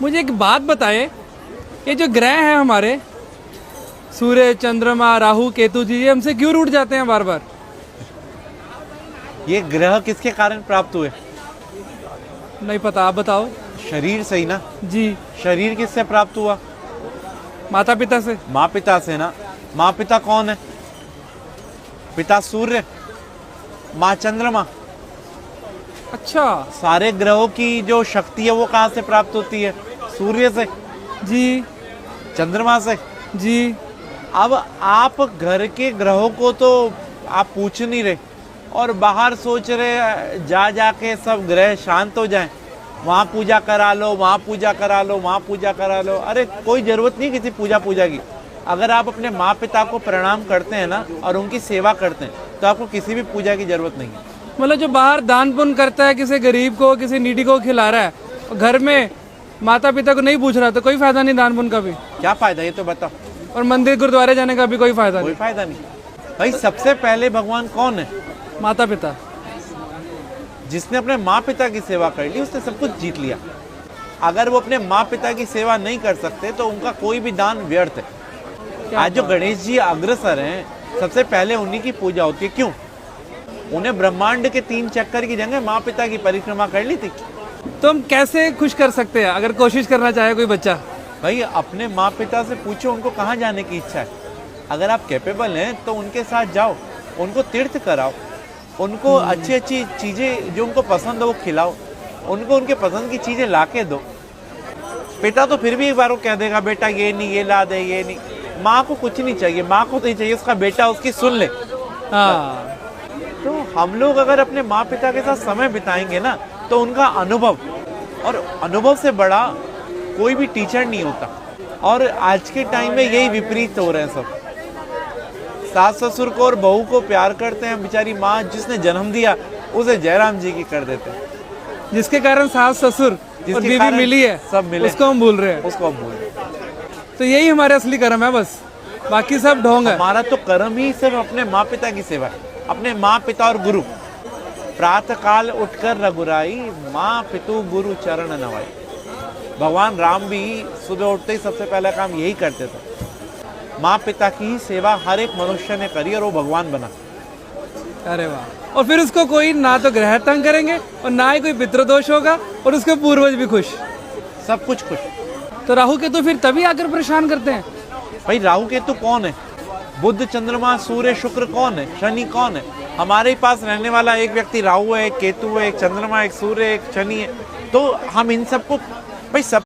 मुझे एक बात बताएं, ये जो ग्रह हैं हमारे सूर्य, चंद्रमा, राहु, केतु जी, ये हमसे क्यों रूठ जाते हैं बार बार? ये ग्रह किसके कारण प्राप्त हुए? नहीं पता, आप बताओ। शरीर से ही ना। जी। शरीर किससे प्राप्त हुआ? माता पिता से। माँ पिता से ना। माँ पिता कौन है? पिता सूर्य, माँ चंद्रमा। अच्छा। सारे ग्रहों की जो शक्ति है वो कहाँ से प्राप्त होती है? सूर्य से। जी। चंद्रमा से। जी। अब आप घर के ग्रहों को तो आप पूछ नहीं रहे और बाहर सोच रहे जा जाके सब ग्रह शांत हो जाएं, वहाँ पूजा करा लो, वहाँ पूजा करा लो, वहाँ पूजा करा लो। अरे कोई जरूरत नहीं किसी पूजा की। अगर आप अपने माँ पिता को प्रणाम करते हैं ना और उनकी सेवा करते हैं तो आपको किसी भी पूजा की जरूरत नहीं है। मतलब जो बाहर दान पुण्य करता है, किसी गरीब को, किसी नीडी को खिला रहा है, और घर में माता पिता को नहीं पूछ रहा, तो कोई फायदा नहीं दान पुण्य का भी। क्या फायदा ये तो बताओ। और मंदिर गुरुद्वारे जाने का भी कोई फायदा कोई नहीं। फायदा नहीं। भाई सबसे पहले भगवान कौन है? माता पिता। जिसने अपने माँ पिता की सेवा कर ली उसने सब कुछ जीत लिया। अगर वो अपने माँ पिता की सेवा नहीं कर सकते तो उनका कोई भी दान व्यर्थ है। आज जो गणेश जी अग्रसर हैं, सबसे पहले उन्हीं की पूजा होती है। क्यों? उन्हें ब्रह्मांड के 3 चक्कर की जगह माँ पिता की परिक्रमा कर ली थी। तो हम कैसे खुश कर सकते हैं अगर कोशिश करना चाहे कोई बच्चा? भाई अपने माँ पिता से पूछो उनको कहाँ जाने की इच्छा है। अगर आप कैपेबल हैं तो उनके साथ जाओ, उनको तीर्थ कराओ, उनको अच्छी अच्छी चीज़ें जो उनको पसंद हो वो खिलाओ, उनको उनके पसंद की चीज़ें ला के दो। बेटा तो फिर भी एक बार वो कह देगा बेटा ये नहीं, ये ला दे, ये नहीं। माँ को कुछ नहीं चाहिए, माँ को तो ही चाहिए उसका बेटा उसकी सुन ले। हाँ। तो हम लोग अगर अपने माँ पिता के साथ समय बिताएंगे ना तो उनका अनुभव, और अनुभव से बड़ा कोई भी टीचर नहीं होता। और आज के टाइम में यही विपरीत हो रहे हैं सब। सास ससुर को और बहू को प्यार करते हैं, बेचारी माँ जिसने जन्म दिया उसे जयराम जी की कर देते हैं। जिसके कारण सास ससुर और बीवी मिली है, सब मिले, उसको हम भूल रहे हैं। उसको हम भूल रहे हैं। तो यही हमारे असली कर्म है, बस बाकी सब ढोंग है। हमारा तो कर्म ही सिर्फ अपने माँ पिता की सेवा है, अपने माँ पिता और गुरु। प्रातः काल उठकर रघुराई, माँ पितु गुरु चरण नवाई। भगवान राम भी सुबह उठते ही सबसे पहला काम यही करते थे। माँ पिता की ही सेवा हर एक मनुष्य ने करी और वो भगवान बना। अरे वाह। और फिर उसको कोई ना तो ग्रह तंग करेंगे और ना ही कोई पितृदोष होगा, और उसके पूर्वज भी खुश, सब कुछ खुश। तो राहु केतु फिर तभी आकर परेशान करते हैं। भाई राहु केतु कौन है? बुध, चंद्रमा, सूर्य, शुक्र कौन है? शनि कौन है? हमारे ही पास रहने वाला एक व्यक्ति राहु है, एक केतु है, एक चंद्रमा, एक सूर्य, एक शनि है। तो हम इन सबको भाई सब